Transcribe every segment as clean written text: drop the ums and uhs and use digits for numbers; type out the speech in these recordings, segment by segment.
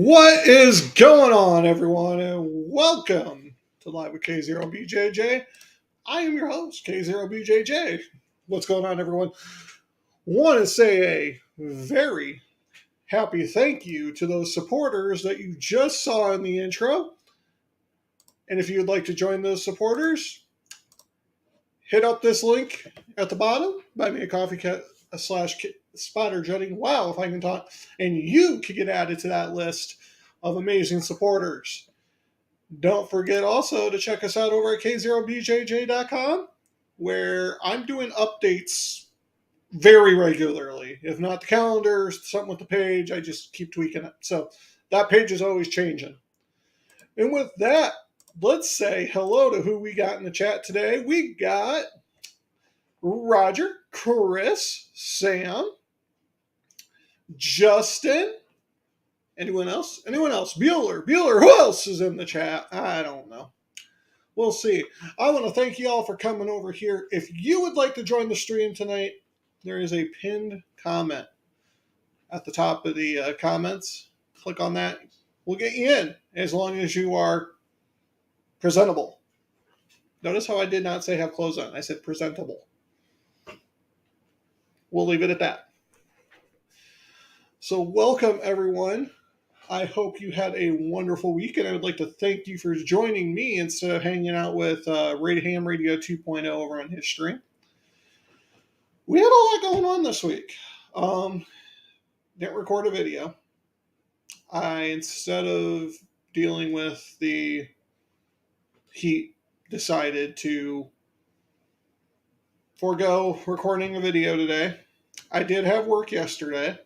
What is going on, everyone, and welcome to Live with K0BJJ. I am your host, K0BJJ. What's going on, everyone? Want to say a very happy thank you to those supporters that you just saw in the intro. And if you'd like to join those supporters, hit up this link at the bottom, buy me a coffee / spotter jutting. Wow, if I can talk. And you can get added to that list of amazing supporters. Don't forget also to check us out over at K0BJJ.com, where I'm doing updates very regularly. If not the calendar, something with the page, I just keep tweaking it. So that page is always changing. And with that, let's say hello to who we got in the chat today. We got Roger, Chris, Sam, Justin. Anyone else? Bueller. Who else is in the chat? I don't know. We'll see. I want to thank you all for coming over here. If you would like to join the stream tonight, there is a pinned comment at the top of the comments. Click on that. We'll get you in as long as you are presentable. Notice how I did not say have clothes on. I said presentable. We'll leave it at that. So welcome, everyone. I hope you had a wonderful week, and I would like to thank you for joining me instead of hanging out with Ham Radio 2.0 over on his stream. We had a lot going on this week. Didn't record a video. Instead of dealing with the heat, decided to forego recording a video today. I did have work yesterday.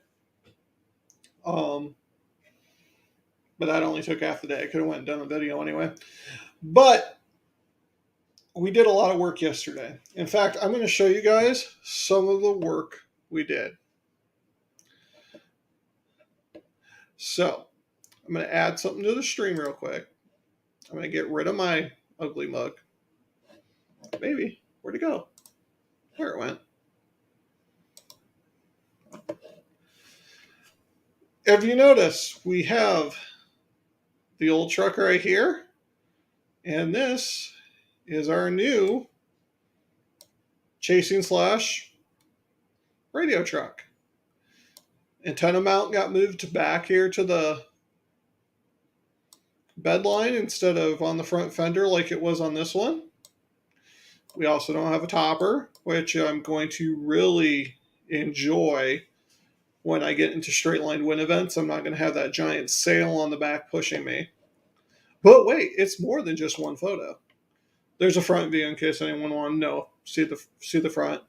But that only took half the day. I could have went and done a video anyway. But we did a lot of work yesterday. In fact, I'm going to show you guys some of the work we did. So, I'm going to add something to the stream real quick. I'm going to get rid of my ugly mug. Maybe. Where'd it go? There it went. If you notice, we have the old truck right here, and this is our new chasing / radio truck. Antenna mount got moved back here to the bed line instead of on the front fender like it was on this one. We also don't have a topper, which I'm going to really enjoy when I get into straight line wind events. I'm not going to have that giant sail on the back pushing me. But wait, it's more than just one photo. There's a front view in case anyone wants to know. See the front.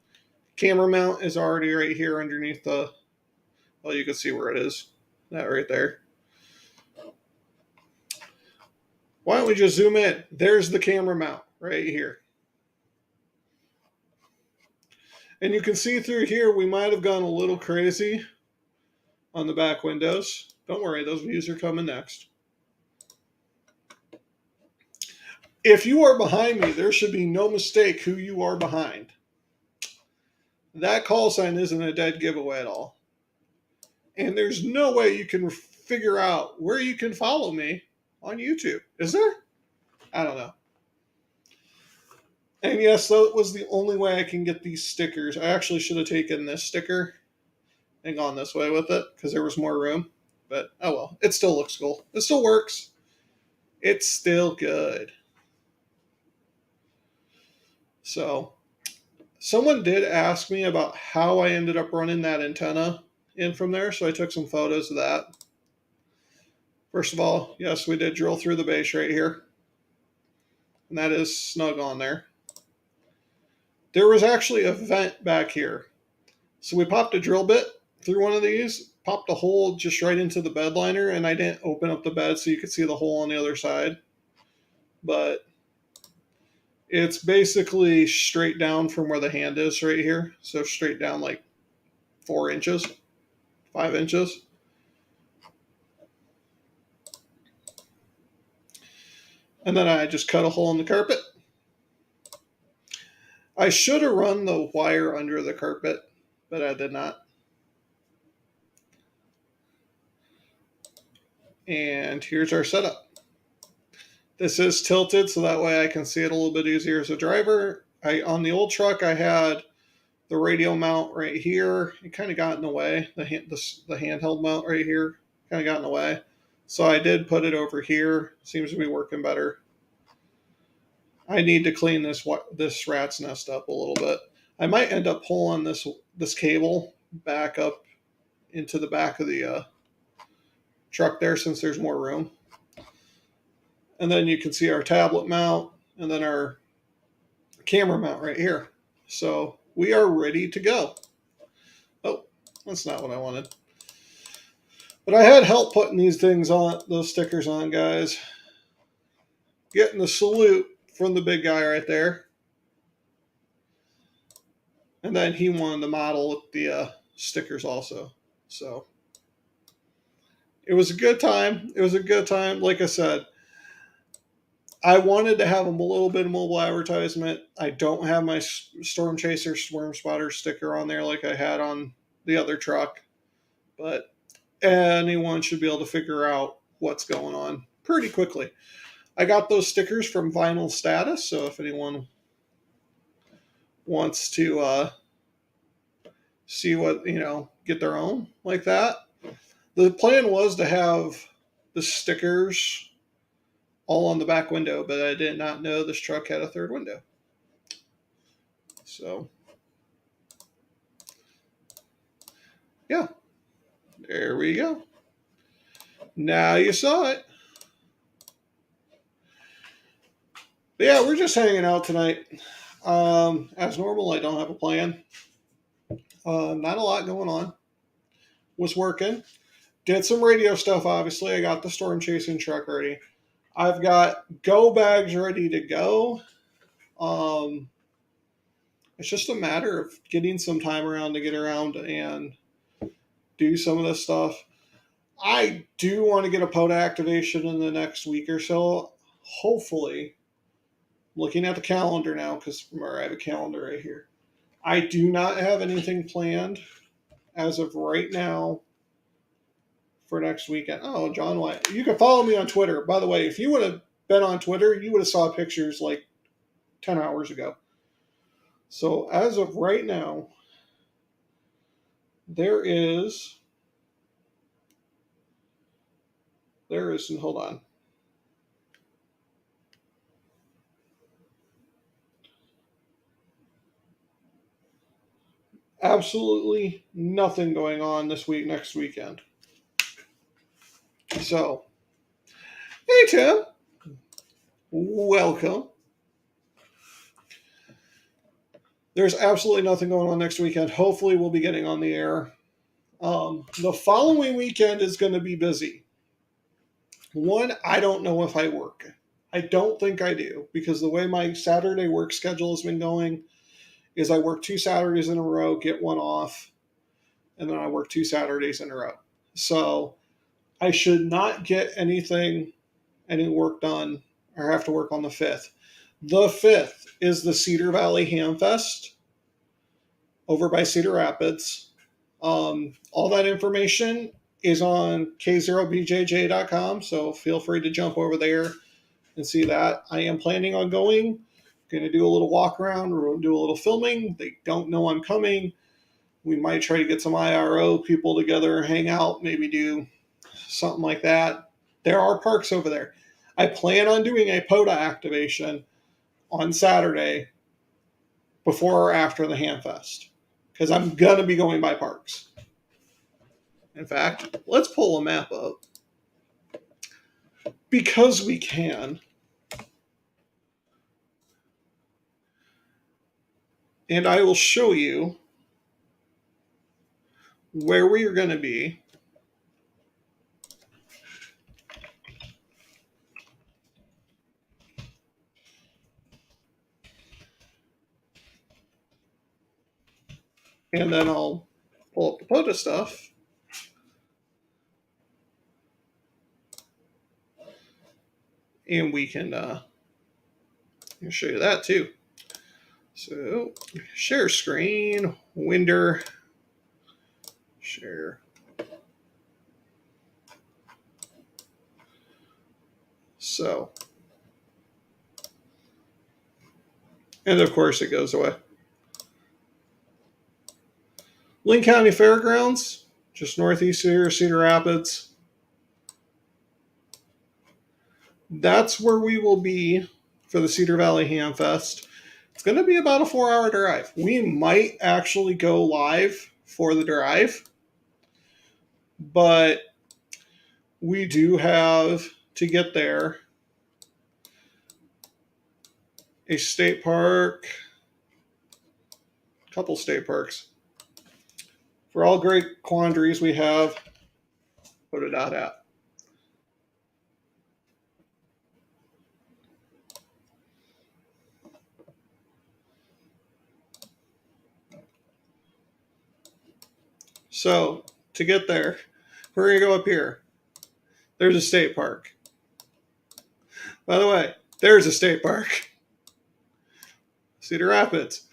Camera mount is already right here underneath the, well, you can see where it is. That right there. Why don't we just zoom in? There's the camera mount right here. And you can see through here, we might have gone a little crazy on the back windows. Don't worry, those views are coming next. If you are behind me, there should be no mistake who you are behind. That call sign isn't a dead giveaway at all. And there's no way you can figure out where you can follow me on YouTube. Is there? I don't know. And yes, that was the only way I can get these stickers. I actually should have taken this sticker and gone this way with it because there was more room. But, oh well, it still looks cool. It still works. It's still good. So, someone did ask me about how I ended up running that antenna in from there, so I took some photos of that. First of all, yes, we did drill through the base right here. And that is snug on there. There was actually a vent back here. So we popped a drill bit through one of these, popped a hole just right into the bed liner, and I didn't open up the bed so you could see the hole on the other side. But it's basically straight down from where the hand is right here. So straight down like 4 inches, 5 inches. And then I just cut a hole in the carpet. I should have run the wire under the carpet, but I did not. And here's our setup. This is tilted so that way I can see it a little bit easier as a driver. On the old truck, I had the radio mount right here. It kind of got in the way. The handheld mount right here kind of got in the way. So I did put it over here. Seems to be working better. I need to clean this rat's nest up a little bit. I might end up pulling this cable back up into the back of the truck there since there's more room. And then you can see our tablet mount and then our camera mount right here. So we are ready to go. Oh, that's not what I wanted. But I had help putting these things on, those stickers on, guys. Getting the salute from the big guy right there. And then he wanted to model the stickers also. So it was a good time. It was a good time. Like I said, I wanted to have a little bit of mobile advertisement. I don't have my Storm Chaser Swarm Spotter sticker on there like I had on the other truck. But anyone should be able to figure out what's going on pretty quickly. I got those stickers from Vinyl Status, so if anyone wants to see what, get their own like that. The plan was to have the stickers all on the back window, but I did not know this truck had a third window. So, yeah, there we go. Now you saw it. But yeah, we're just hanging out tonight. As normal, I don't have a plan. Not a lot going on. Was working. Did some radio stuff, obviously. I got the storm chasing truck ready. I've got go bags ready to go. It's just a matter of getting some time around to get around and do some of this stuff. I do want to get a POTA activation in the next week or so. Hopefully, looking at the calendar now, because I have a calendar right here. I do not have anything planned as of right now for next weekend. Oh, John White. You can follow me on Twitter. By the way, if you would have been on Twitter, you would have saw pictures like 10 hours ago. So as of right now, there is, and hold on. Absolutely nothing going on this week, next weekend. So, hey Tim, welcome. There's absolutely nothing going on next weekend. Hopefully we'll be getting on the air. The following weekend is going to be busy. One, I don't know if I work. I don't think I do because the way my Saturday work schedule has been going is I work 2 Saturdays in a row, get one off, and then I work 2 Saturdays in a row. So I should not get any work done or have to work on the 5th. The 5th is the Cedar Valley Hamfest over by Cedar Rapids. All that information is on K0BJJ.com, so feel free to jump over there and see that. I am planning on going. Going to do a little walk around. We're going to do a little filming. They don't know I'm coming. We might try to get some IRO people together, hang out, maybe do something like that. There are parks over there. I plan on doing a POTA activation on Saturday before or after the Hamfest because I'm going to be going by parks. In fact, let's pull a map up because we can. And I will show you where we are going to be. And then I'll pull up the POTA stuff. And we can show you that too. So, share screen, Winder, share. So, and of course it goes away. Linn County Fairgrounds, just northeast here, Cedar Rapids. That's where we will be for the Cedar Valley Ham Fest. It's going to be about a 4-hour drive. We might actually go live for the drive, but we do have to get there a state park, a couple state parks. For all great quandaries we have, put it out at. So, to get there, we're going to go up here. There's a state park. By the way, there's a state park. Cedar Rapids.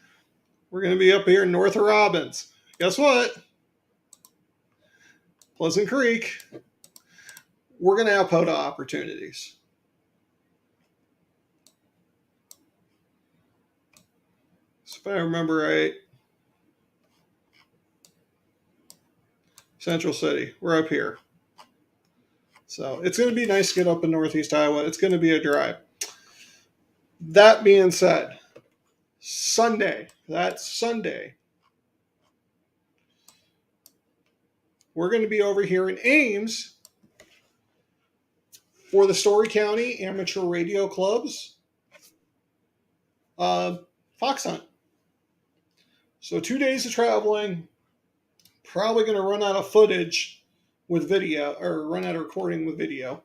We're going to be up here north of Robbins. Guess what? Pleasant Creek. We're going to have POTA opportunities. So if I remember right, Central City. We're up here. So it's going to be nice to get up in Northeast Iowa. It's going to be a drive. That being said, Sunday, that's Sunday, we're going to be over here in Ames for the Story County Amateur Radio Club's fox hunt. So 2 days of traveling, probably going to run out of footage with video, or run out of recording with video.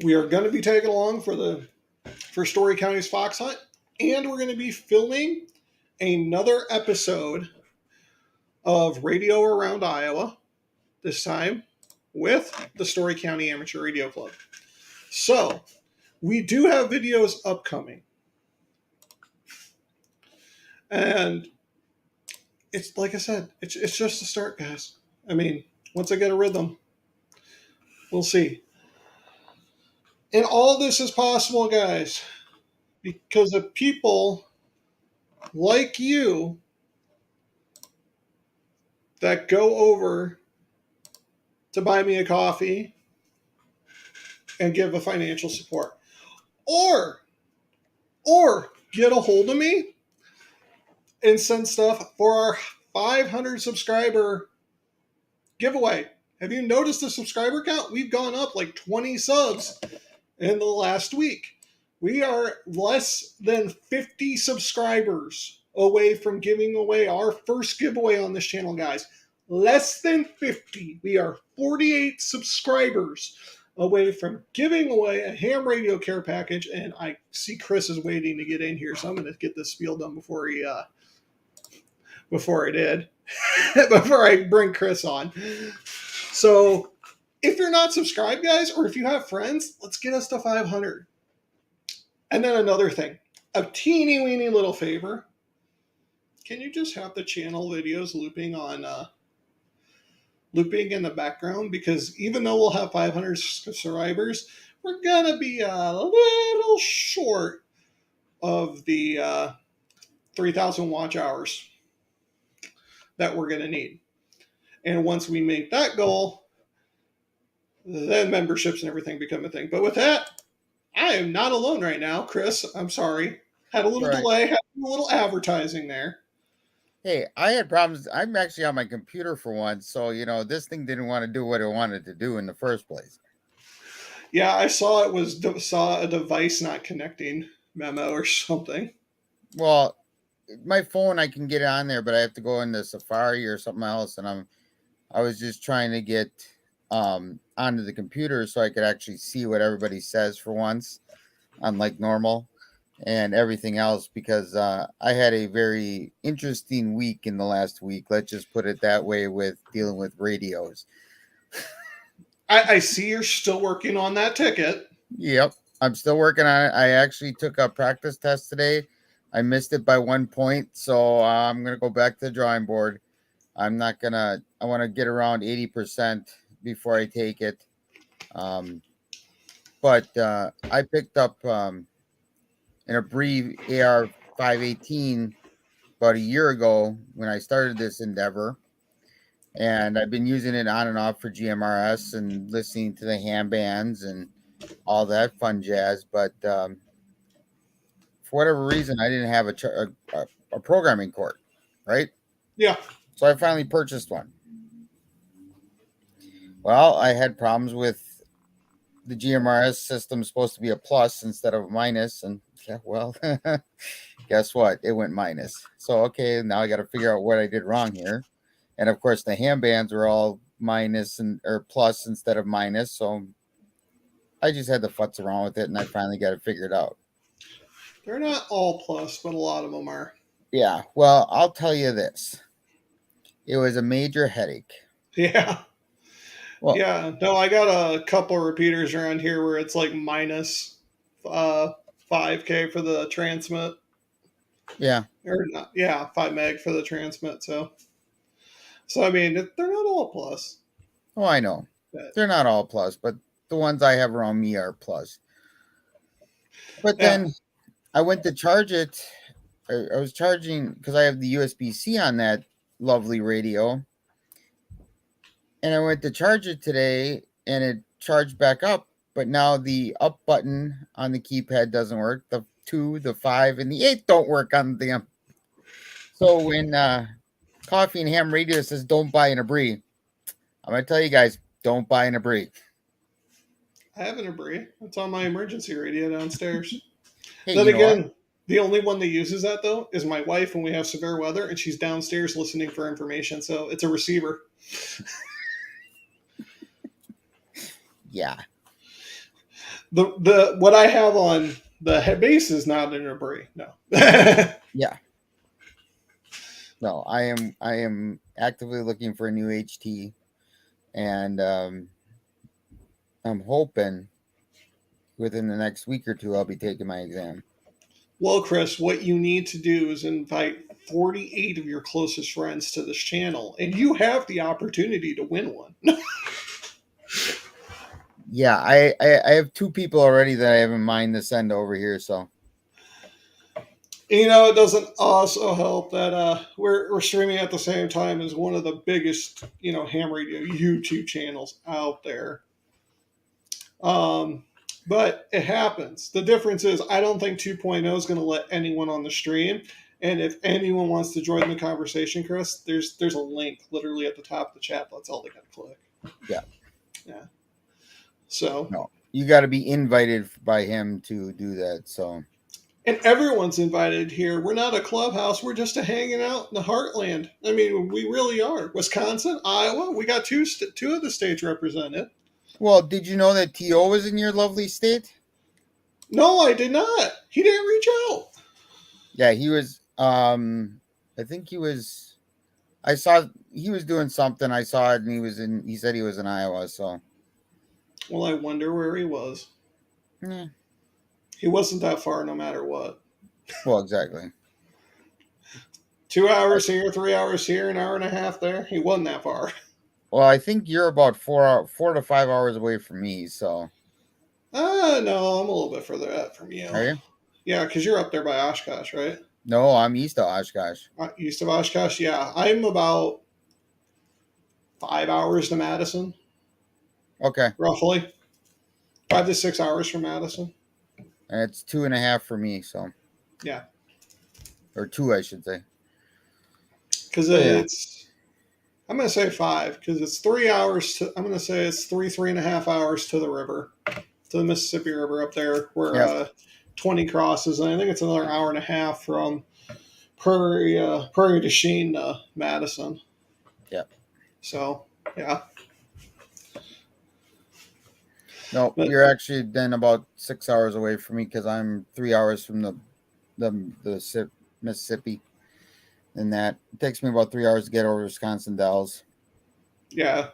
We are going to be tagging along for Story County's fox hunt, and we're going to be filming another episode of Radio Around Iowa, this time with the Story County Amateur Radio Club. So, we do have videos upcoming. And it's like I said, it's just a start, guys. I mean, once I get a rhythm, we'll see. And all this is possible, guys, because of people like you that go over to buy me a coffee and give a financial support. Or get a hold of me and send stuff for our 500 subscriber giveaway. Have you noticed the subscriber count? We've gone up like 20 subs in the last week. We are less than 50 subscribers away from giving away our first giveaway on this channel, guys. Less than 50. We are 48 subscribers away from giving away a ham radio care package, and I see Chris is waiting to get in here, so I'm going to get this spiel done before I bring Chris on. So if you're not subscribed, guys, or if you have friends, let's get us to 500. And then another thing, a teeny weeny little favor. Can you just have the channel videos looping in the background? Because even though we'll have 500 subscribers, we're going to be a little short of the 3,000 watch hours that we're going to need. And once we make that goal, then memberships and everything become a thing. But with that, I am not alone right now. Chris, I'm sorry. Had a little delay, had a little advertising there. Hey, I had problems. I'm actually on my computer for once, so this thing didn't want to do what it wanted to do in the first place. Yeah, I saw saw a device not connecting memo or something. Well, my phone, I can get it on there, but I have to go into Safari or something else, and I was just trying to get onto the computer so I could actually see what everybody says for once, unlike normal and everything else, because I had a very interesting week in the last week. Let's just put it that way, with dealing with radios. I see you're still working on that ticket. Yep, I'm still working on it. I actually took a practice test today. I missed it by 1 point, so I'm going to go back to the drawing board. I want to get around 80% before I take it. Um, but I picked up an Abreve AR 518 about a year ago when I started this endeavor, and I've been using it on and off for GMRS and listening to the ham bands and all that fun jazz. But for whatever reason, I didn't have a programming court, right? Yeah. So I finally purchased one. Well, I had problems with the GMRS system supposed to be a plus instead of a minus, and yeah, well, guess what? It went minus. So okay, now I got to figure out what I did wrong here. And of course, the ham bands were all minus and or plus instead of minus. So I just had to futz around with it, and I finally got it figured out. They're not all plus, but a lot of them are. Yeah, well, I'll tell you this: it was a major headache. Yeah. Well, Yeah. No, I got a couple repeaters around here where it's like minus uh, 5K for the transmit. yeah, Or not, yeah, 5 meg for the transmit. So I mean, they're not all plus. oh, I know But, they're not all plus, but the ones I have around me are plus. But yeah. then I went to charge it. I was charging because I have the USB C on that lovely radio, and I went to charge it today, and it charged back up. But now the up button on the keypad doesn't work. The 2, the 5, and the 8 don't work on the. So when Coffee and Ham Radio says "Don't buy an Abri," I'm gonna tell you guys, don't buy an Abri. I have an Abri. It's on my emergency radio downstairs. Hey, Then you know what? again, the only one that uses that though is my wife when we have severe weather, and she's downstairs listening for information. So it's a receiver. Yeah, The what I have on the head base is not an Abri. No. yeah. No, I am actively looking for a new HT, and I'm hoping within the next week or two I'll be taking my exam. Well, Chris, what you need to do is invite 48 of your closest friends to this channel, and you have the opportunity to win one. Yeah, I have 2 people already that I have in mind to send over here. So You know, it doesn't also help that we're streaming at the same time as one of the biggest, ham radio YouTube channels out there. Um, but it happens. The difference is I don't think 2.0 is going to let anyone on the stream. And if anyone wants to join the conversation, Chris, there's a link literally at the top of the chat. That's all they got to click. yeah, Yeah. So. no, you got to be invited by him to do that. So And everyone's invited here. We're not a clubhouse. We're just hanging out in the Heartland. I mean, we really are. Wisconsin, Iowa. We got two of the states represented. well, did you know that To was in your lovely state? No, I did not. He didn't reach out. Yeah, he was. I think he was. I saw he was doing something. I saw it, and he was in. He said he was in Iowa. So, Well, I wonder where he was. yeah. He wasn't that far, no matter what. Well, exactly. 2 hours here, 3 hours here, an hour and a half there. He wasn't that far. Well, I think you're about 4 to 5 hours away from me. So, No, I'm a little bit further out from you. are you? Yeah, because you're up there by Oshkosh, right? No, I'm east of Oshkosh. East of Oshkosh, yeah. I'm about 5 hours to Madison. Okay, Roughly 5 to 6 hours from Madison. and it's 2.5 for me. So, Yeah, or 2, I should say. because it's I'm gonna say 5 because it's 3 hours to. I'm gonna say it's 3.5 hours to the river, to the Mississippi River up there where 20 crosses, and I think it's another hour and a half from Prairie to Sheen to Madison. Yep. So yeah. No, But you're actually then about 6 hours away from me because I'm 3 hours from the Mississippi, and that it takes me about 3 hours to get over Wisconsin Dells. yeah,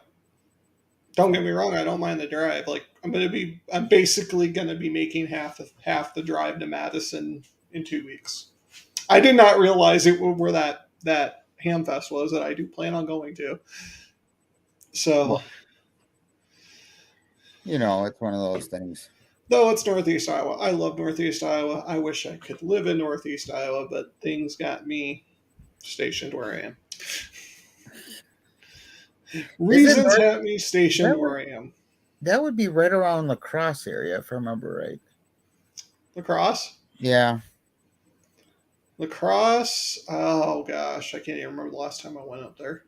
don't get me wrong, I don't mind the drive. Like I'm basically gonna be making half the drive to Madison in 2 weeks. I did not realize it where that ham fest was that I do plan on going to. So Well, It's one of those things. Though it's Northeast Iowa. I love Northeast Iowa. I wish I could live in Northeast Iowa, but things got me stationed where I am. Is it Reasons north? have me stationed That would where I am. that would be right around La Crosse area, if I remember right. Lacrosse? Yeah, Lacrosse? Oh gosh, I can't even remember the last time I went up there.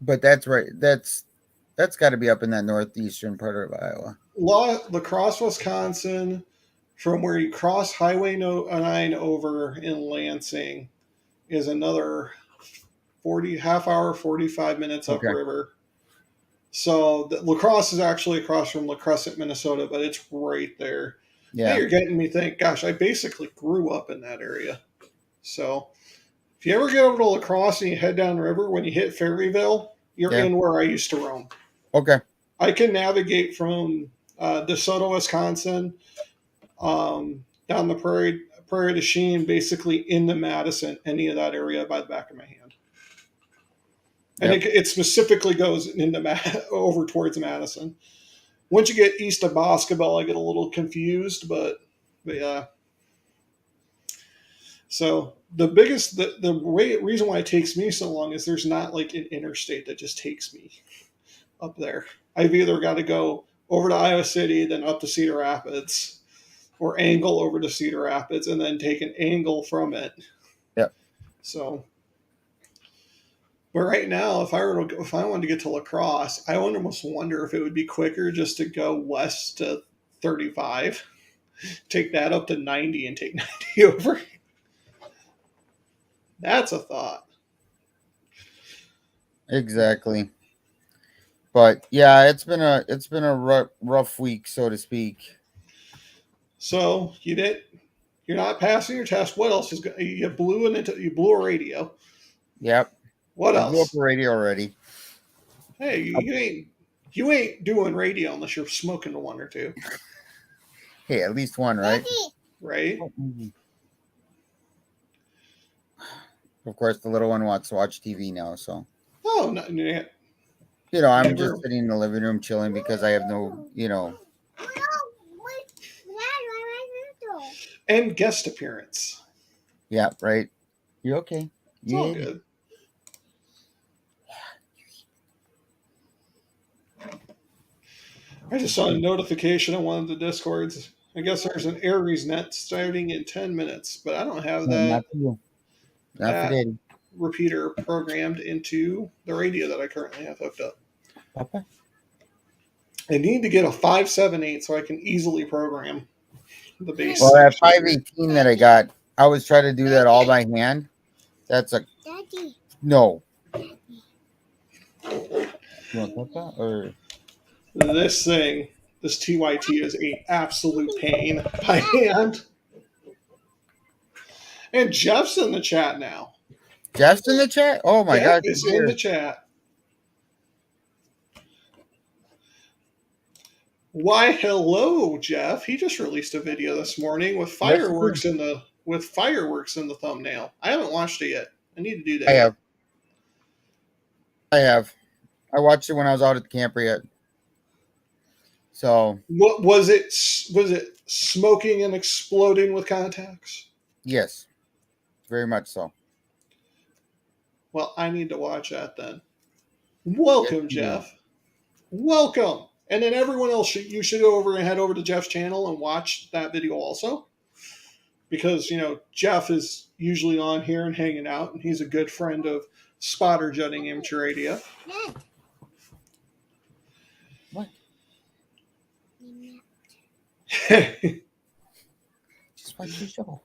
but that's right. That's got to be up in that northeastern part of Iowa. Lacrosse, Wisconsin, from where you cross Highway 9 over in Lansing, is another 40 half hour, 45 minutes Okay. upriver. So La Crosse is actually across from La Crescent, Minnesota, but it's right there. Now Yeah. you're getting me think, gosh, I basically grew up in that area. So if you ever get over to La Crosse and you head down the river, when you hit Ferryville, you're Yeah. in where I used to roam. Okay. I can navigate from DeSoto, Wisconsin, down the Prairie du Chien, basically into Madison, any of that area by the back of my hand. And Yep. it specifically goes into over towards Madison. Once you get east of Boscobel, I get a little confused, but yeah. So the reason why it takes me so long is there's not like an interstate that just takes me up there. I've either got to go over to Iowa City, then up to Cedar Rapids, or angle over to Cedar Rapids and then take an angle from it. Yep. So, but right now, if I wanted to get to La Crosse, I almost wonder if it would be quicker just to go west to 35, take that up to 90, and take 90 over. That's a thought. Exactly. But yeah, it's been a rough week, so to speak. So you're not passing your test. What else is you blew you blew a radio? Yep. What I blew up else? a radio already. Hey, you ain't doing radio unless you're smoking to one or two, Hey, at least one, right? right? Of course, the little one wants to watch TV now, so Oh, no, I'm never. just sitting in the living room chilling because I have no, And guest appearance. yeah, right. You okay? It's all good. I just saw a notification on one of the Discords. I guess there's an Aries net starting in 10 minutes, but I don't have No, that not for you. Not for Daddy. repeater programmed into the radio that I currently have hooked up. Papa? I need to get a 578 so I can easily program the base. Well, that 518 that I got, I was trying to do that all by hand. That's a no. You want Papa or This TYT is a absolute pain by hand. And Jeff's in the chat now. Jeff's in the chat? Oh my Jeff God! is in the chat. Why, hello, Jeff. He just released a video this morning with fireworks in the thumbnail. I haven't watched it yet. I need to do that. I have. I watched it when I was out at the camper yet. So what was it? Was it smoking and exploding with contacts? Yes, very much so. Well, I need to watch that then. Welcome, Yes, Jeff. Welcome. And then everyone else, you should go over and head over to Jeff's channel and watch that video also. Because, Jeff is usually on here and hanging out, and he's a good friend of Spotter Jutting Amateur Radio. What? Just watch the show.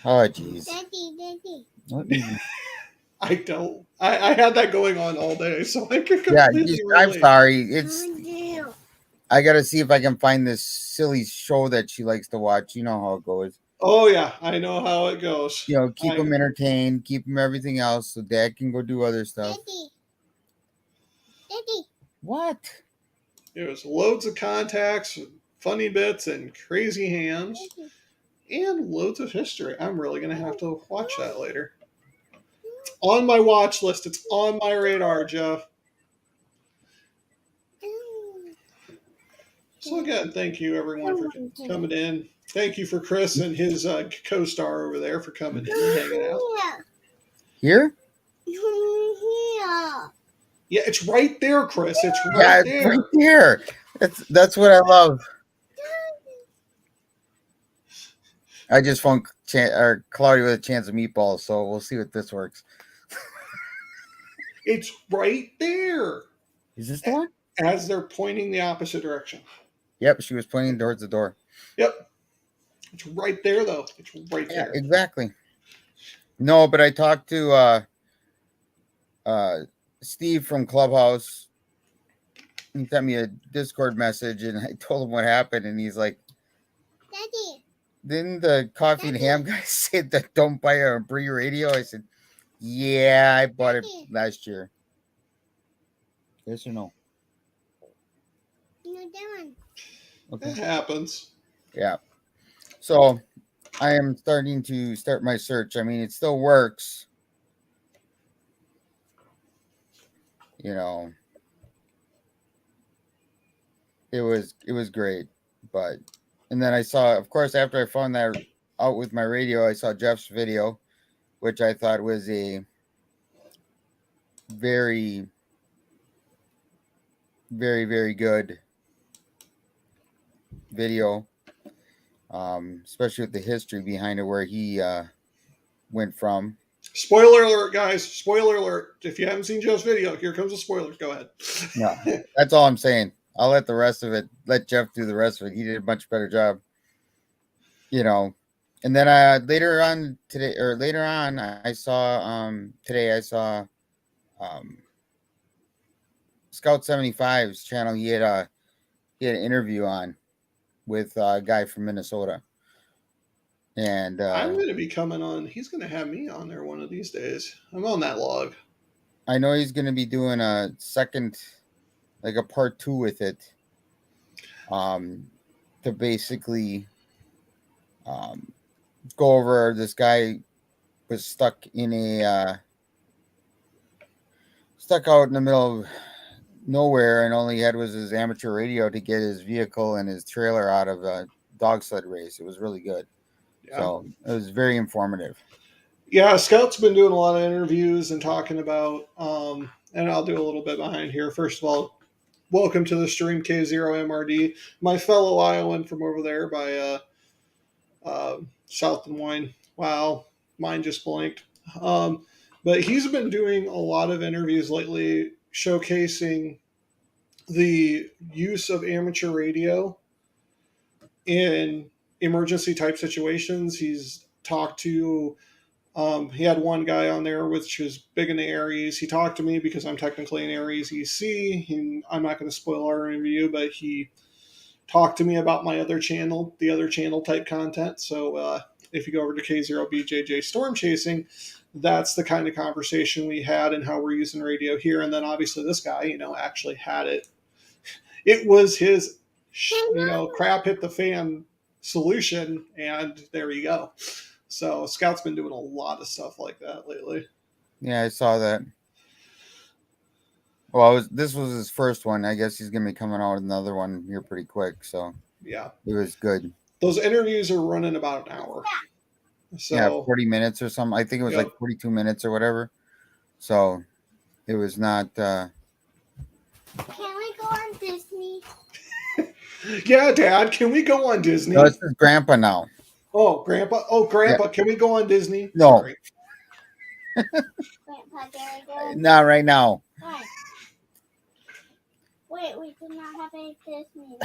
Oh, jeez. Daddy. I don't. I had that going on all day, so I could completely relate. I'm sorry. I got to see if I can find this silly show that she likes to watch. You know how it goes. Oh, yeah. I know how it goes. Keep them entertained, keep them everything else so Dad can go do other stuff. Daddy. What? There's loads of contacts, funny bits, and crazy hands, and loads of history. I'm really going to have to watch that later. On my watch list. It's on my radar, Jeff. So again, thank you everyone for coming in. Thank you for Chris and his co-star over there for coming in and hanging out. Here? Yeah, it's right there, Chris. It's right there. Right here. That's what I love. I just phoned Claudia with a chance of meatballs, so we'll see if this works. It's right there. Is this the one? As they're pointing the opposite direction. Yep, she was pointing towards the door. Yep. It's right there, though. It's right there. Exactly. No, but I talked to Steve from Clubhouse. He sent me a Discord message, and I told him what happened, and he's like, Daddy, didn't the coffee and ham guy say that don't buy a Brie radio? I said, yeah, I bought it last year. Yes or no? No, that one. Okay. It happens. Yeah. So I am starting to start my search. I mean, it still works. You know, it was great, but and then I saw, of course, after I found that out with my radio, I saw Jeff's video, which I thought was a very, very, very good video, especially with the history behind it, where he went from. Spoiler alert, guys. Spoiler alert. If you haven't seen Jeff's video, here comes a spoiler. Go ahead. No, that's all I'm saying. I'll let Jeff do the rest of it. He did a much better job. You know, and then later on, I saw Scout 75's channel. He had an interview on with a guy from Minnesota. And I'm going to be coming on. He's going to have me on there one of these days. I'm on that log. I know he's going to be doing a second, like a part 2 with it, to basically go over. This guy was stuck out in the middle of nowhere, and all he had was his amateur radio to get his vehicle and his trailer out of a dog sled race. It was really good. Yeah. So it was very informative. Yeah, Scout's been doing a lot of interviews and talking about, and I'll do a little bit behind here. First of all, welcome to the stream, K0MRD, my fellow Iowan from over there by South Des Moines. Wow, mine just blanked. But he's been doing a lot of interviews lately showcasing the use of amateur radio in emergency type situations. He's talked to, he had one guy on there which was big in the Aries. He talked to me because I'm technically an Aries EC. I'm not going to spoil our interview, but he talked to me about my other channel, the other channel type content. So if you go over to K0BJJ Storm Chasing, that's the kind of conversation we had and how we're using radio here. And then obviously this guy, actually had it. It was his, crap hit the fan solution, and there you go. So Scout's been doing a lot of stuff like that lately. Yeah, I saw that. Well, this was his first one. I guess he's going to be coming out with another one here pretty quick. So yeah, it was good. Those interviews are running about an hour. So, yeah, 40 minutes or something. I think it was like 42 minutes or whatever. So it was not. Can we go on Disney? Yeah, Dad, can we go on Disney? No, this is Grandpa now. Oh, Grandpa. Oh, Grandpa, yeah. Can we go on Disney? No. Sorry. Grandpa, can we go? Not right now. Why? Wait, we do not have a Disney.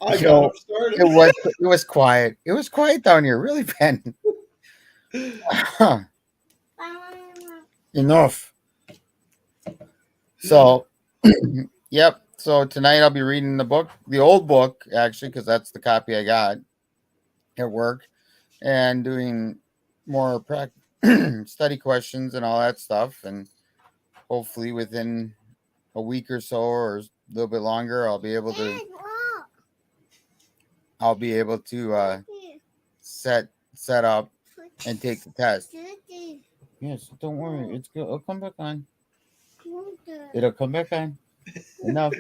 I got him started. It was quiet. It was quiet down here, really, Ben. Enough. So, yep. So tonight I'll be reading the old book, actually, because that's the copy I got at work, and doing more study questions and all that stuff. And hopefully within a week or so, or a little bit longer, I'll be able to set up and take the test. Yes, don't worry. It's good. It'll come back on. It'll come back on. Enough.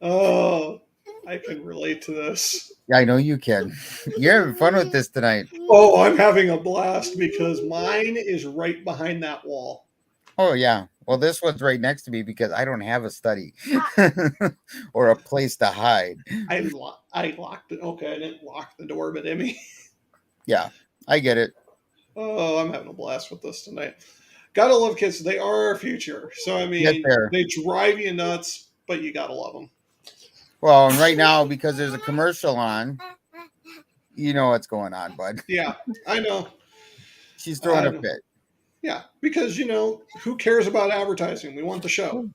Oh, I can relate to this. Yeah, I know you can. You're having fun with this tonight. Oh, I'm having a blast because mine is right behind that wall. Oh yeah. Well, this one's right next to me because I don't have a study or a place to hide. I locked it. Okay, I didn't lock the door, but Emmy. Yeah, I get it. Oh, I'm having a blast with this tonight. Gotta love kids. They are our future. So I Yes, mean, there. they drive you nuts, but you gotta love them. Well, and right now because there's a commercial on, you know what's going on, bud. Yeah, I know. She's throwing I a know. fit. Yeah, because who cares about advertising? We want the show.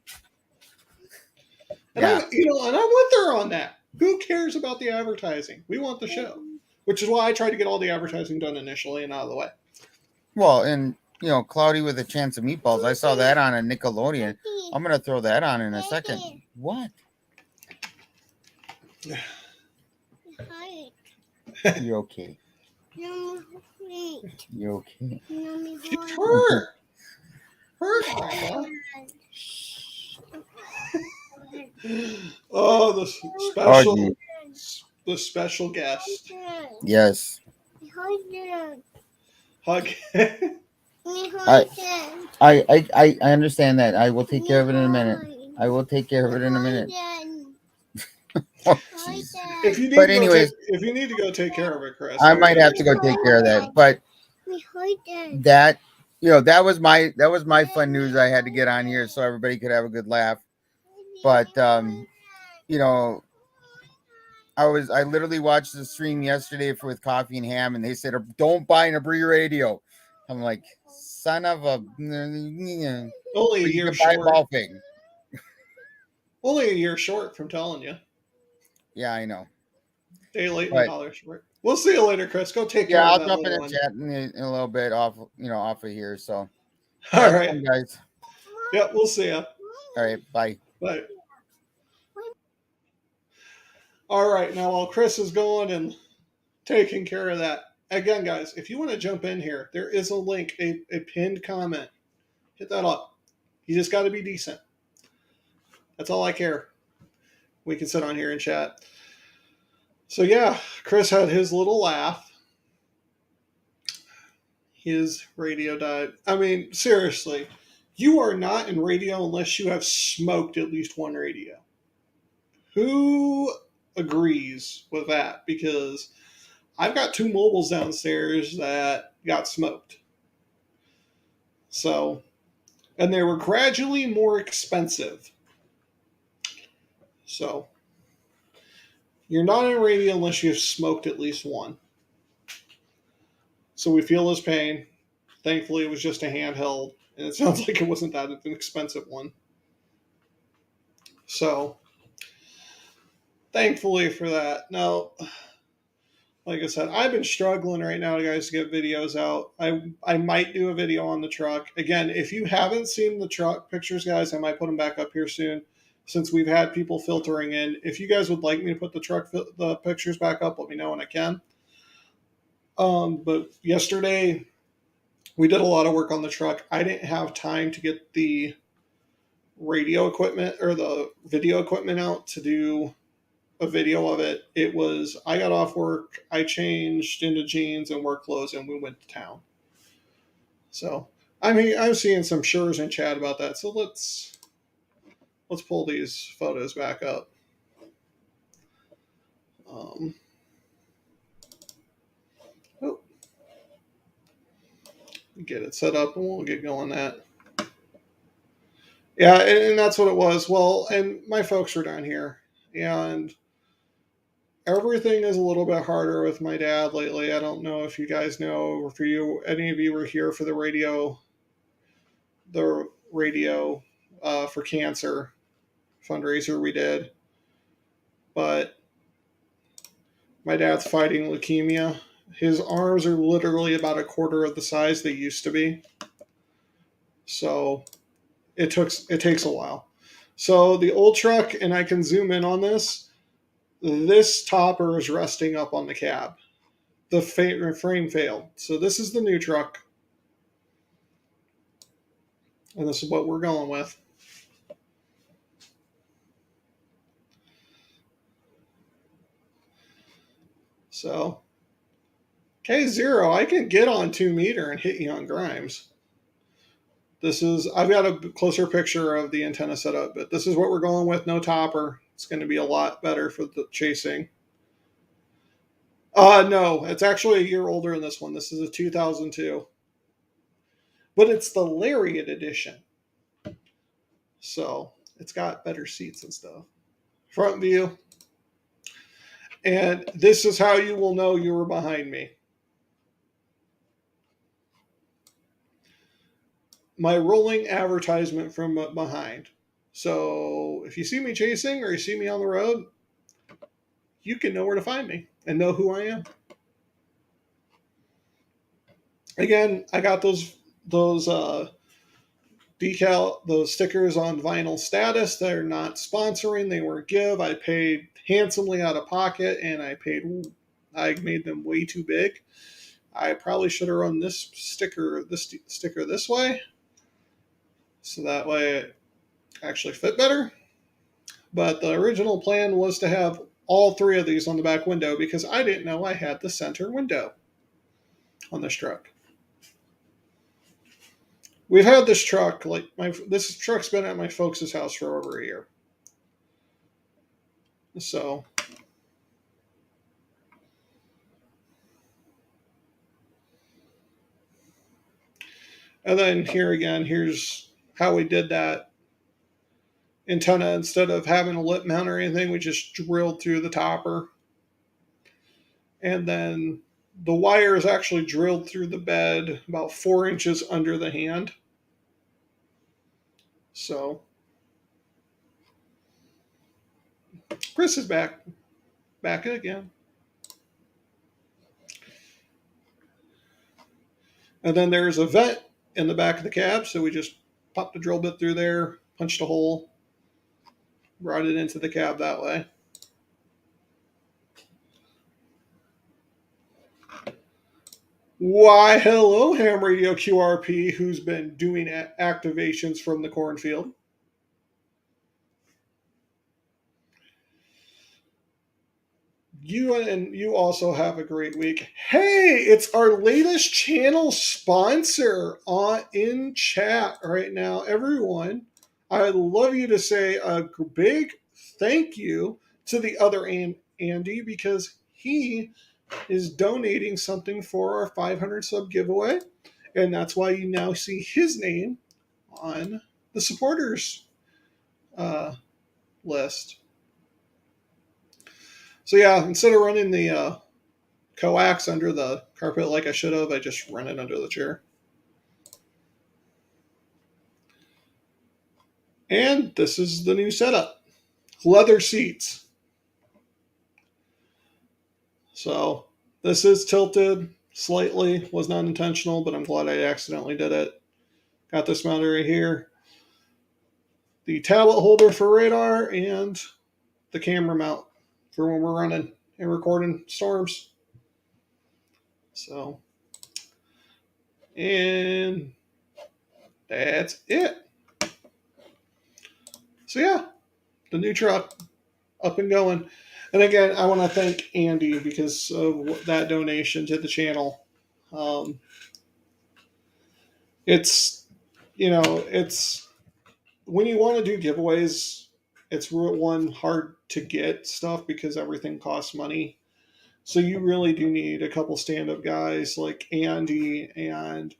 And Yeah. and I'm with her on that. Who cares about the advertising? We want the show, which is why I tried to get all the advertising done initially and out of the way. Well, and Cloudy with a Chance of Meatballs. I saw that on a Nickelodeon. I'm gonna throw that on in a second. What? You okay? You okay? She's hurt. Hurt, Grandpa. Oh, Oh, gee. the special guest. Yes. Hug. I understand that. I will take care of it in a minute. I will take care of it in a minute. Oh, jeez. But anyways, if you need to go take care of it, Chris, I might have to go take care of that. But that that was my fun news I had to get on here so everybody could have a good laugh. But you know, I literally watched the stream yesterday with Coffee and Ham, and they said don't buy an Abri radio. I'm like, son of a. Only a You year can buy a short. ball thing. Only a year short from telling you. Yeah, I know. Day late and But, $1 short. We'll see you later, Chris. Go take care yeah, of I'll that jump in little the one. chat in a little bit off of here. So, All have right. fun, guys. Yeah, we'll see you. All right, bye. Bye. All right, now while Chris is going and taking care of that, again, guys, if you want to jump in here, there is a link, a pinned comment. Hit that up. You just got to be decent. That's all I care. We can sit on here and chat. So, yeah, Chris had his little laugh. His radio died. I mean, seriously, you are not in radio unless you have smoked at least one radio. Who agrees with that? Because I've got two mobiles downstairs that got smoked. So, and they were gradually more expensive. So, you're not in radio unless you've smoked at least one. So we feel his pain. Thankfully, it was just a handheld, and it sounds like it wasn't that an expensive one. So, thankfully for that. Now, like I said, I've been struggling right now, guys, to get videos out. I might do a video on the truck. Again, if you haven't seen the truck pictures, guys, I might put them back up here soon since we've had people filtering in. If you guys would like me to put the pictures back up, let me know when I can. But yesterday, we did a lot of work on the truck. I didn't have time to get the radio equipment or the video equipment out to do a video of it. I got off work, I changed into jeans and work clothes, and we went to town. So I'm seeing some sures in chat about that. So let's pull these photos back up. Get it set up and we'll get going that. Yeah, and that's what it was. Well, and my folks were down here, and everything is a little bit harder with my dad lately. I don't know if you guys know, or for you, any of you were here for the radio for cancer fundraiser we did. But my dad's fighting leukemia. His arms are literally about a quarter of the size they used to be. So it takes a while. So the old truck, and I can zoom in on this topper is resting up on the cab. The frame failed. So this is the new truck. And this is what we're going with. So K0, I can get on 2 meter and hit you on Grimes. I've got a closer picture of the antenna setup, but this is what we're going with. No topper. It's going to be a lot better for the chasing. No, it's actually a year older than this one. This is a 2002. But it's the Lariat edition. So it's got better seats and stuff. Front view. And this is how you will know you were behind me. My rolling advertisement from behind. So if you see me chasing or you see me on the road, you can know where to find me and know who I am. Again, I got those stickers on Vinyl Status. They're not sponsoring. They were a give. I paid handsomely out of pocket, and I made them way too big. I probably should have run this sticker this way, so that way it actually fit better. But the original plan was to have all 3 of these on the back window because I didn't know I had the center window on this truck. We've had this truck, this truck's been at my folks' house for over a year. So, and then here's how we did that antenna. Instead of having a lip mount or anything, we just drilled through the topper. And then the wire is actually drilled through the bed about 4 inches under the hand. So Chris is back again. And then there's a vent in the back of the cab, so we just popped the drill bit through there, punched a hole, brought it into the cab that way. Why, hello, Ham Radio QRP, who's been doing activations from the cornfield. You also have a great week. Hey, it's our latest channel sponsor in chat right now, everyone. I'd love you to say a big thank you to the other Andy because he is donating something for our 500 sub giveaway, and that's why you now see his name on the supporters list. So yeah, instead of running the coax under the carpet like I should have, I just run it under the chair. And this is the new setup. Leather seats. So this is tilted slightly, was not intentional, but I'm glad I accidentally did it. Got this mounted right here. The tablet holder for radar and the camera mount for when we're running and recording storms. So, and that's it. So yeah, the new truck up and going. And again, I want to thank Andy because of that donation to the channel. It's when you want to do giveaways, it's hard to get stuff because everything costs money. So you really do need a couple stand-up guys like Andy and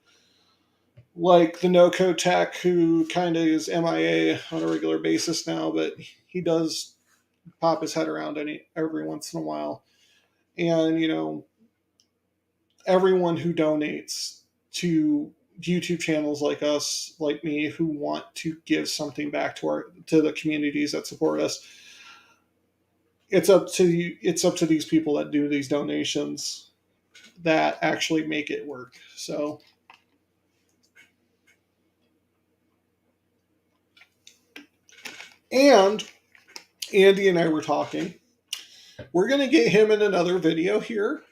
like the no-code tech who kind of is MIA on a regular basis now, but he does pop his head around every once in a while. And, everyone who donates to YouTube channels like us, like me, who want to give something back to the communities that support us, it's up to these people that do these donations that actually make it work. So and Andy and I were talking. We're going to get him in another video here,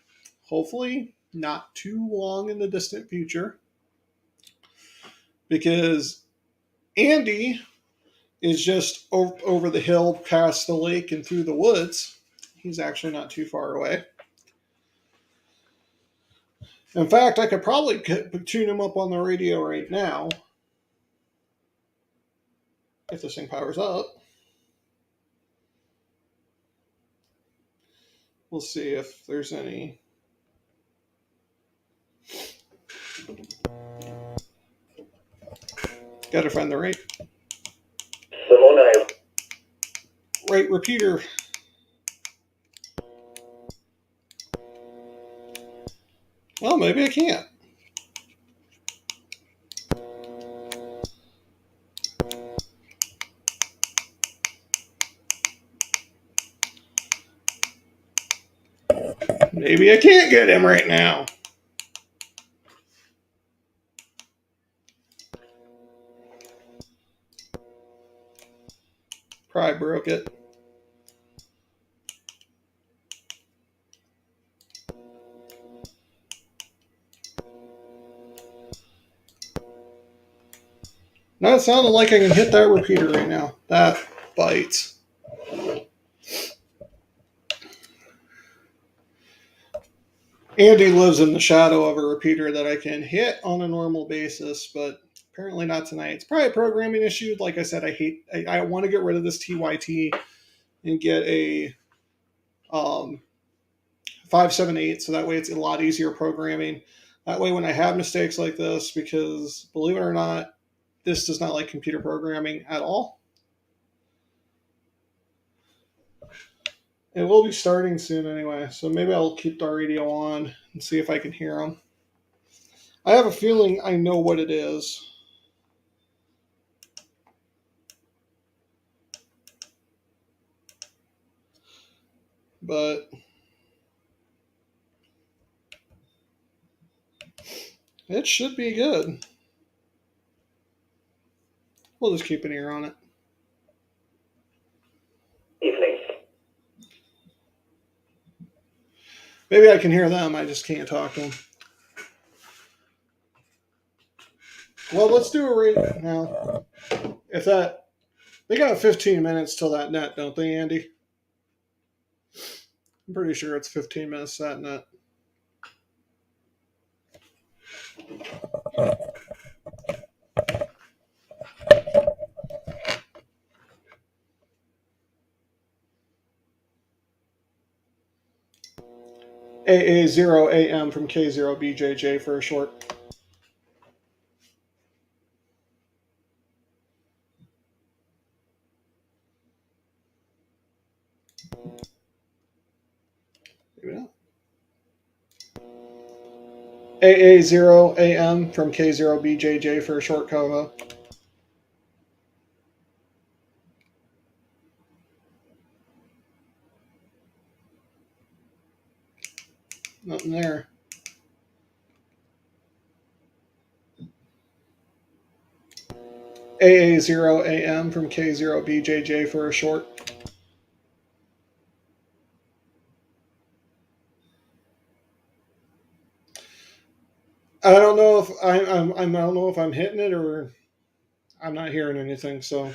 hopefully not too long in the distant future, because Andy is just over the hill past the lake and through the woods. He's actually not too far away. In fact, I could probably tune him up on the radio right now if this thing powers up. We'll see if there's any. Gotta find the right repeater. Well, maybe I can't. Maybe I can't get him right now. Probably broke it. Now it sounded like I can hit that repeater right now. That bites. Andy lives in the shadow of a repeater that I can hit on a normal basis, but apparently not tonight. It's probably a programming issue. Like I said, I want to get rid of this TYT and get a 578, so that way it's a lot easier programming. That way when I have mistakes like this, because believe it or not, this does not like computer programming at all. It will be starting soon anyway, so maybe I'll keep the radio on and see if I can hear them. I have a feeling I know what it is. But it should be good. We'll just keep an ear on it. Maybe I can hear them, I just can't talk to them. Well, let's do a rate now. If that, they got 15 minutes till that net, don't they, Andy? I'm pretty sure it's 15 minutes that net. AA0AM from K0BJJ for a short. Maybe not. AA0AM from K0BJJ for a short cover. Nothing there. AA0AM from K0BJJ for a short. I don't know if I don't know if I'm hitting it or I'm not hearing anything. So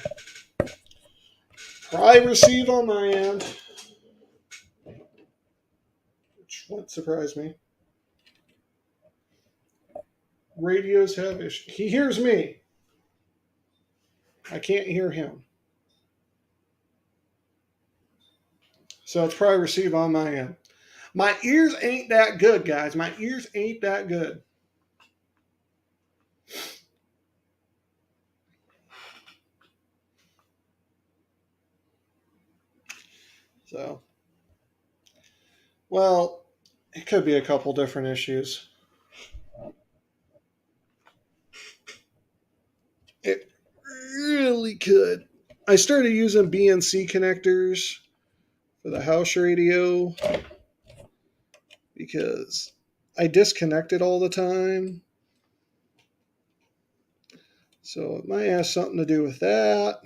probably receive on my end, which won't surprise me. Radios have issues. He hears me. I can't hear him. So it's probably receive on my end. My ears ain't that good, guys. My ears ain't that good. So, well, it could be a couple different issues. It really could. I started using BNC connectors for the house radio because I disconnect it all the time. So it might have something to do with that.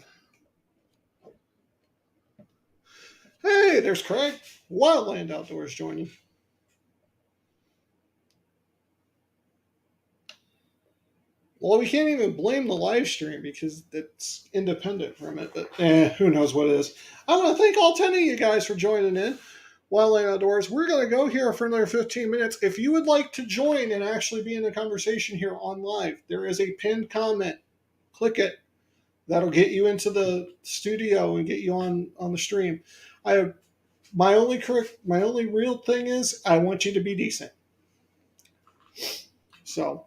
Hey, there's Craig. Wildland Outdoors joining. Well, we can't even blame the live stream because it's independent from it. But who knows what it is. I want to thank all 10 of you guys for joining in. Wildland Outdoors. We're going to go here for another 15 minutes. If you would like to join and actually be in the conversation here on live, there is a pinned comment. Click it. That'll get you into the studio and get you on the stream. I have my only real thing is I want you to be decent. So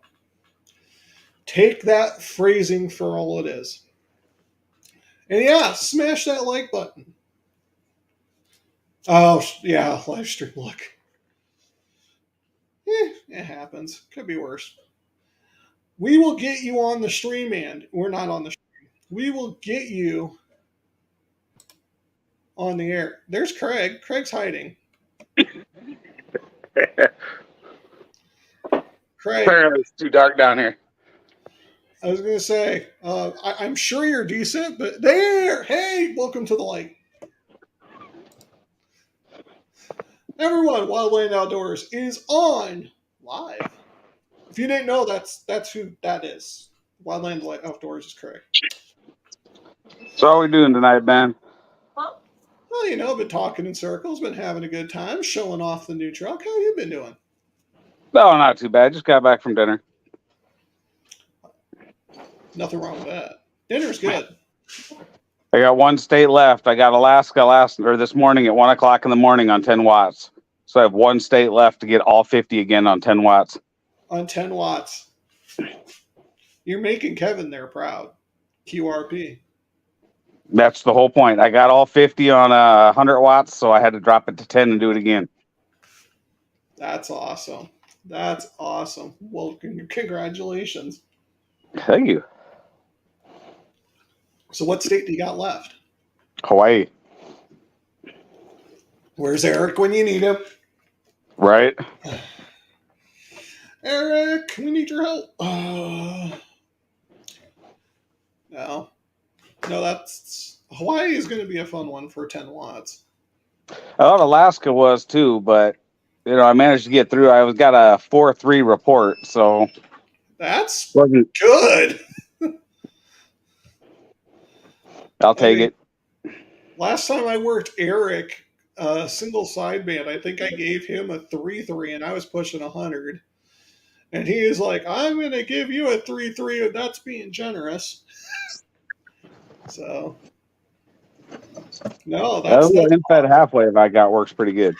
take that phrasing for all it is. And yeah, smash that like button. Oh, yeah, live stream look. It happens. Could be worse. We will get you on the stream, and we're not on the stream. We will get you on the air. There's Craig. Craig's hiding. Craig. Apparently it's too dark down here. I was going to say, I'm sure you're decent, but there! Hey, welcome to the light. Everyone, Wildland Outdoors is on live. If you didn't know, that's who that is. Wildland Outdoors is correct. So how are we doing tonight, Ben? Well, you know, been talking in circles, been having a good time, showing off the new truck. How you been doing? No, not too bad. Just got back from dinner. Nothing wrong with that. Dinner's good. I got one state left. I got Alaska this morning at 1 o'clock in the morning on 10 watts. So I have one state left to get all 50 again on 10 watts. On 10 watts. You're making Kevin there proud. QRP. That's the whole point. I got all 50 on 100 watts, so I had to drop it to 10 and do it again. That's awesome. That's awesome. Well, congratulations. Thank you. So what state do you got left? Hawaii. Where's Eric when you need him? Right. Eric, we need your help. No, that's Hawaii is going to be a fun one for 10 watts. I thought Alaska was too, but I managed to get through. I got a 4.3 report, so that's wasn't good. I'll take it. Last time I worked Eric, single sideband, I think I gave him a 3.3, and I was pushing 100. And he is like, I'm going to give you a 3.3, and that's being generous. So, no, that's fed halfway if I got works pretty good.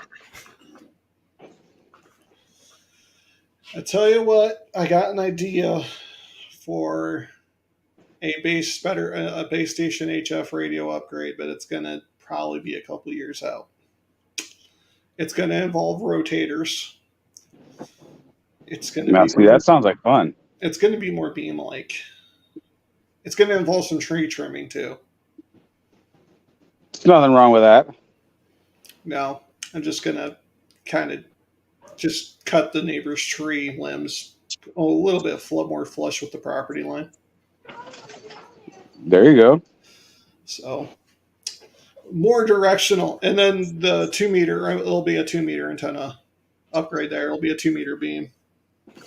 I tell you what, I got an idea for a base station HF radio upgrade, but it's going to probably be a couple years out. It's going to involve rotators. It's going to be that sounds like fun. It's going to be more beam-like. It's going to involve some tree trimming too. There's nothing wrong with that. No, I'm just going to kind of just cut the neighbor's tree limbs a little bit more flush with the property line. There you go. So more directional. And then the 2 meter, it'll be a 2 meter antenna upgrade there. It'll be a 2 meter beam.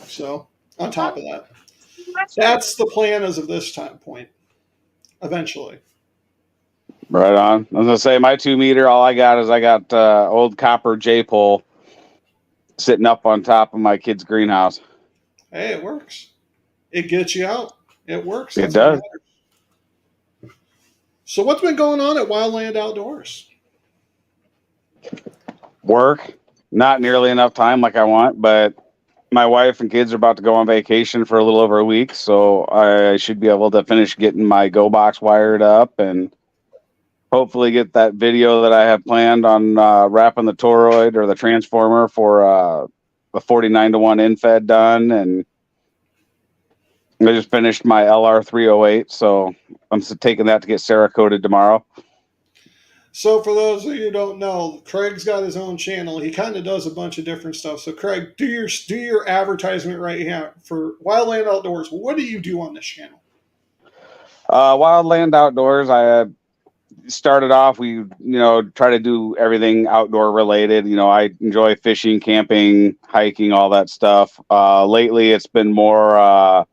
So on top of that, that's the plan as of this time point. Eventually. Right on. I was going to say my 2 meter, all I got is old copper J pole sitting up on top of my kid's greenhouse. Hey, it works. It gets you out. It works. It does. So what's been going on at Wildland Outdoors? Work. Not nearly enough time like I want, but my wife and kids are about to go on vacation for a little over a week, so I should be able to finish getting my Go box wired up and hopefully get that video that I have planned on wrapping the toroid or the transformer for the 49-to-1 infed done. And I just finished my LR308, so I'm taking that to get Cerakoted tomorrow. So for those of you who don't know, Craig's got his own channel. He kind of does a bunch of different stuff. So Craig, do your advertisement right here for Wildland Outdoors. What do you do on this channel? Wildland Outdoors, I started off, we try to do everything outdoor related. I enjoy fishing, camping, hiking, all that stuff. Lately it's been more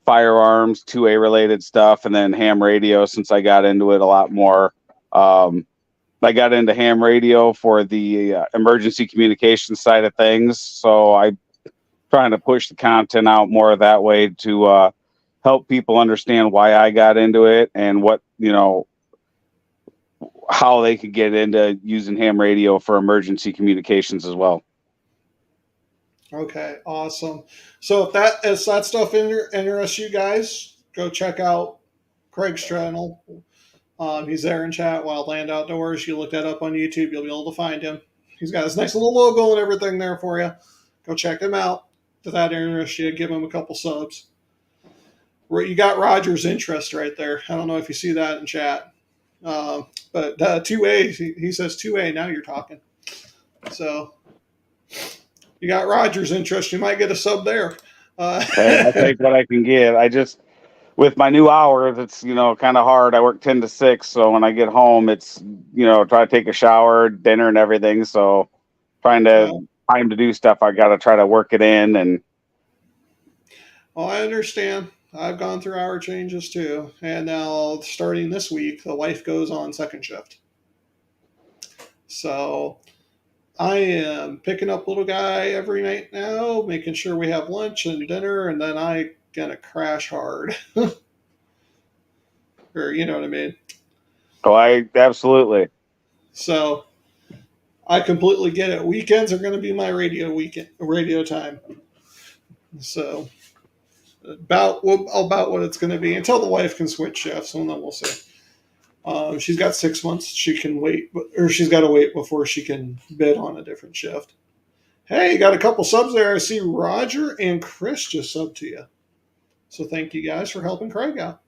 firearms, 2A related stuff, and then ham radio since I got into it a lot more. I got into ham radio for the emergency communication side of things. So I trying to push the content out more that way to help people understand why I got into it and what, how they could get into using ham radio for emergency communications as well. Okay, awesome. So if that stuff interests you guys, go check out Craig's channel. He's there in chat, Wildland Outdoors. You look that up on YouTube, you'll be able to find him. He's got his nice little logo and everything there for you. Go check him out. If that interests you, give him a couple subs. You got Roger's interest right there. I don't know if you see that in chat. But 2A, he says 2A, now you're talking. So you got Roger's interest, you might get a sub there. Hey, I'll take what I can get. I just, with my new hours, it's, kind of hard. I work 10 to 6. So when I get home, it's, try to take a shower, dinner and everything. So trying to time to do stuff, I got to try to work it in. And well, I understand. I've gone through hour changes too. And now starting this week, the wife goes on second shift. So I am picking up little guy every night now, making sure we have lunch and dinner, and then I gonna crash hard. Or you know what I mean? oh, I absolutely. So I completely get it. Weekends are gonna be my radio time. So about what it's gonna be until the wife can switch shifts, and then we'll see. She's got 6 months. She can wait, or she's got to wait before she can bid on a different shift. Hey, got a couple subs there. I see Roger and Chris just subbed to you. So thank you guys for helping Craig out.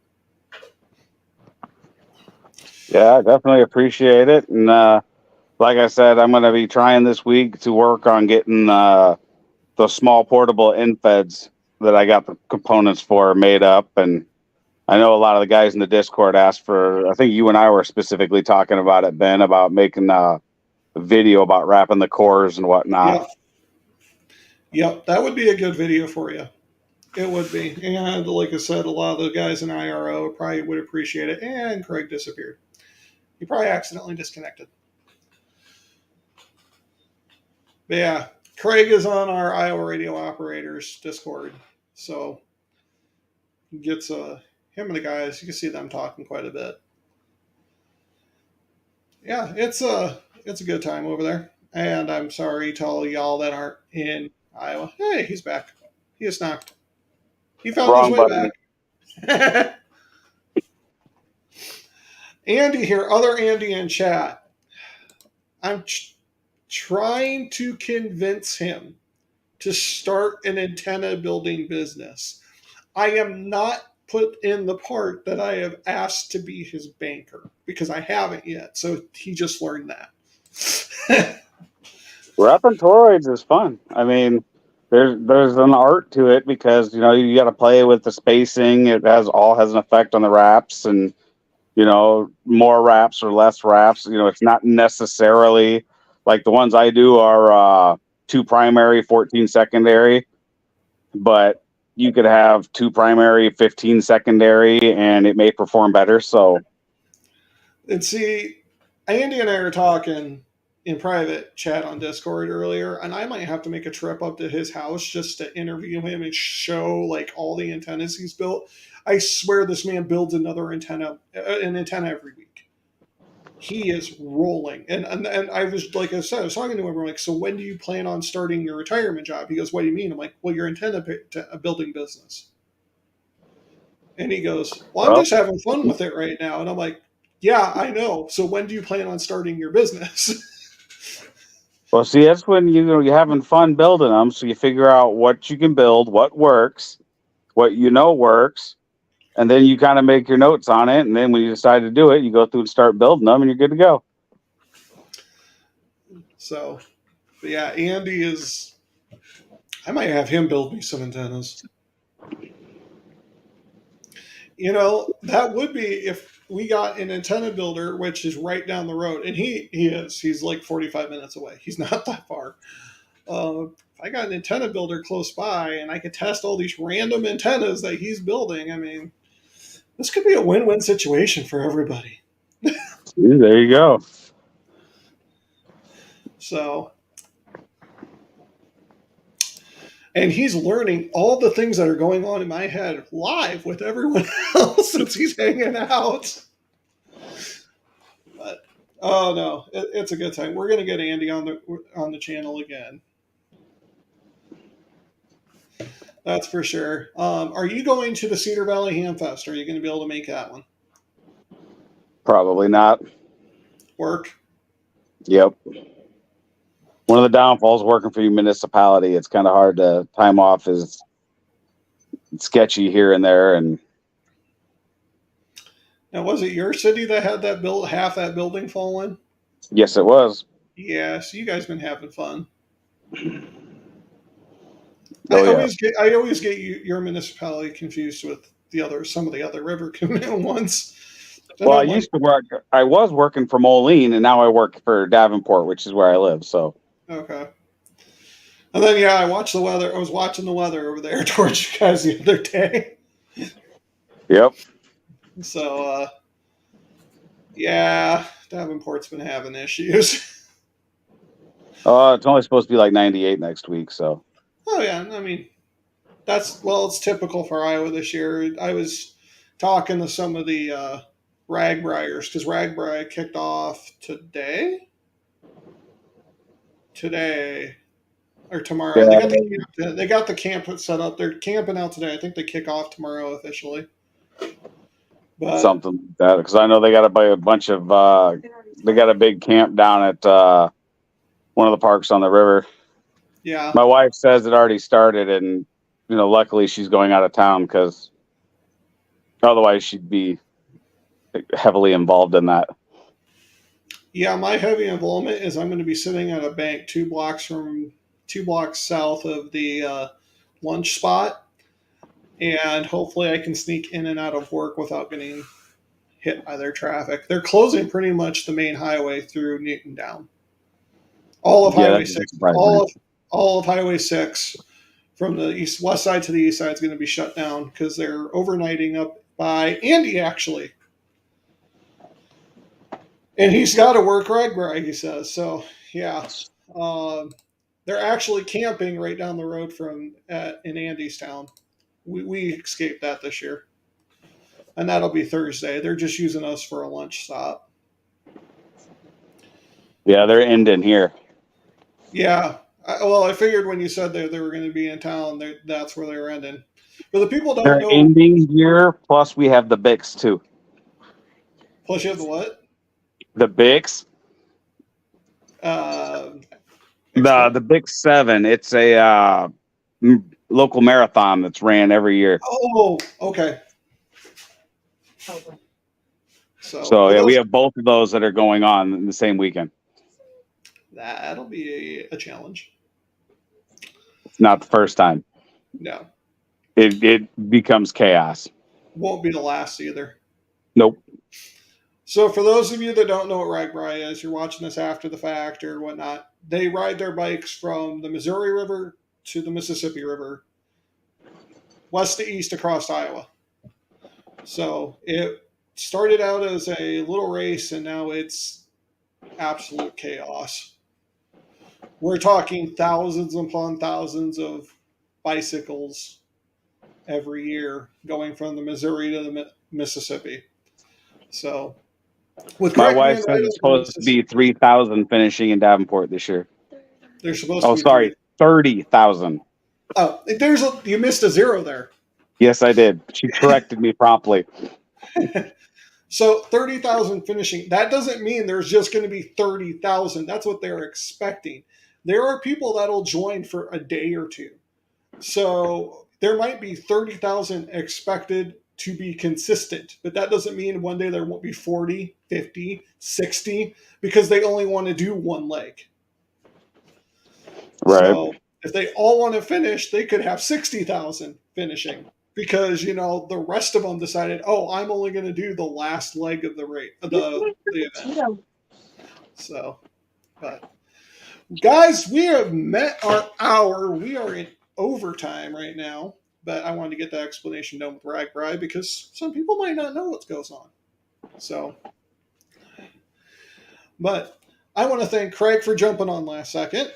Yeah, I definitely appreciate it. And like I said, I'm going to be trying this week to work on getting the small portable infeds that I got the components for made up. And I know a lot of the guys in the Discord asked for, I think you and I were specifically talking about it, Ben, about making a video about wrapping the cores and whatnot. Yep, that would be a good video for you. It would be. And like I said, a lot of the guys in IRO probably would appreciate it. And Craig disappeared. He probably accidentally disconnected. But yeah, Craig is on our Iowa Radio Operators Discord. So he gets him and the guys, you can see them talking quite a bit. Yeah, it's a good time over there. And I'm sorry to all y'all that aren't in Iowa. Hey, he's back. He is knocked. He found Wrong his way button. back. Andy here, other Andy in chat. I'm trying to convince him to start an antenna building business. I am not put in the part that I have asked to be his banker because I haven't yet. So he just learned that. Wrapping toroids is fun. I mean, there's an art to it because you got to play with the spacing. It has an effect on the wraps, and more wraps or less wraps. It's not necessarily like the ones I do are 2 primary, 14 secondary, but you could have 2 primary, 15 secondary, and it may perform better. So, and see, Andy and I are talking in private chat on Discord earlier, and I might have to make a trip up to his house just to interview him and show like all the antennas he's built. I swear this man builds an antenna every week. He is rolling. And I was, like I said, I was talking to him, we're like, so when do you plan on starting your retirement job? He goes, what do you mean? I'm like, well, your antenna building business. And he goes, well, I'm just having fun with it right now. And I'm like, yeah, I know. So when do you plan on starting your business? well, see, that's when you're having fun building them. So you figure out what you can build, what works, what works, and then you kind of make your notes on it. And then when you decide to do it, you go through and start building them, and you're good to go. So, but yeah, Andy is. I might have him build me some antennas. That would be if we got an antenna builder, which is right down the road, and he is. He's like 45 minutes away. He's not that far. If I got an antenna builder close by, and I could test all these random antennas that he's building, I mean, this could be a win-win situation for everybody. There you go. So, and he's learning all the things that are going on in my head live with everyone else since he's hanging out. But oh no, it's a good time. We're gonna get Andy on the channel again. That's for sure. Are you going to the Cedar Valley Hamfest? Are you going to be able to make that one Probably not. work? Yep. One of the downfalls working for your municipality, it's kind of hard to time off. Is sketchy here and there, and Now, was it your city that had that half that building fallen? yes, it was. Yeah, so you guys been having fun. Oh yeah. I always get your municipality confused with some of the other river ones. And Well, I I'm like, used to work. I was working for Moline, and now I work for Davenport, which is where I live. So okay. And then I watched the weather. I was watching the weather over there towards you guys the other day. yep. So yeah, Davenport's been having issues. It's only supposed to be like 98 next week. So Oh yeah, I mean it's typical for Iowa this year. I was talking to some of the ragbriers because ragbrai kicked off today or tomorrow. yeah, They got the camp set up. They're camping out today. I think they kick off tomorrow officially. But something like that, because I know they got to buy a bunch of. They got a big camp down at one of the parks on the river. yeah, My wife says it already started, and luckily she's going out of town because otherwise she'd be heavily involved in that. yeah, my heavy involvement is I'm going to be sitting at a bank 2 blocks south of the lunch spot, and hopefully I can sneak in and out of work without getting hit by their traffic. They're closing pretty much the main highway through Newtontown. All of Yeah, Highway that doesn't 6, surprise me. all of Highway 6 from the west side to the east side is going to be shut down because they're overnighting up by Andy actually. And he's got to work ragbrai, he says. So yeah, they're actually camping right down the road in Andy's town. We escaped that this year, and that'll be Thursday. They're just using us for a lunch stop. Yeah, they're ending here. Yeah, I figured when you said they were going to be in town, that's where they were ending. For the people that don't They're know, ending here. Plus, we have the Bix too. plus you have the what? The Bix, Uh, the Bix 7. It's a local marathon that's ran every year. Oh, okay. So For yeah, we those, have both of those that are going on in the same weekend. that'll be a challenge. It's not the first time. No, It becomes chaos. won't be the last either. Nope. So for those of you that don't know what ragbrai is, you're watching this after the fact or whatnot. They ride their bikes from the Missouri River to the Mississippi River, west to east across Iowa. So it started out as a little race, and now it's absolute chaos. We're talking thousands upon thousands of bicycles every year going from the Missouri to the Mississippi. So, with My correct wife being says right it's over the supposed to be Mississippi, 3,000 finishing in Davenport this year. there's supposed to Oh, be sorry, 30,000. Oh, you missed a zero there. Yes, I did. She corrected me promptly. So 30,000 finishing. That doesn't mean there's just going to be 30,000. That's what they're expecting. There are people that'll join for a day or two. So there might be 30,000 expected to be consistent, but that doesn't mean one day there won't be 40, 50, 60 because they only want to do one leg. Right. So if they all want to finish, they could have 60,000 finishing because the rest of them decided, oh, I'm only going to do the last leg of the race, the event. So, but guys, we have met our hour. We are in overtime right now, but I wanted to get that explanation done with ragbrai because some people might not know what goes on. So, but I want to thank Craig for jumping on last second.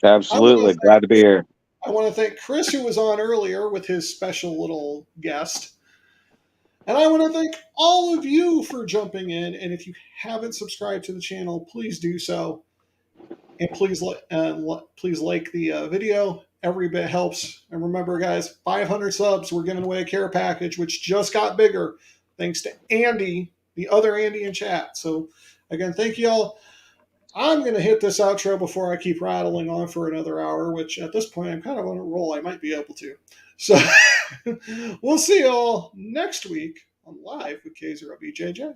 Absolutely. Glad to be here. I want to thank Chris, who was on earlier with his special little guest. And I want to thank all of you for jumping in. And if you haven't subscribed to the channel, please do so. And please like the video. Every bit helps. And remember, guys, 500 subs. We're giving away a care package, which just got bigger thanks to Andy, the other Andy in chat. So, again, thank you all. I'm going to hit this outro before I keep rattling on for another hour, which at this point I'm kind of on a roll. I might be able to. So, we'll see you all next week on Live with K0BJJ.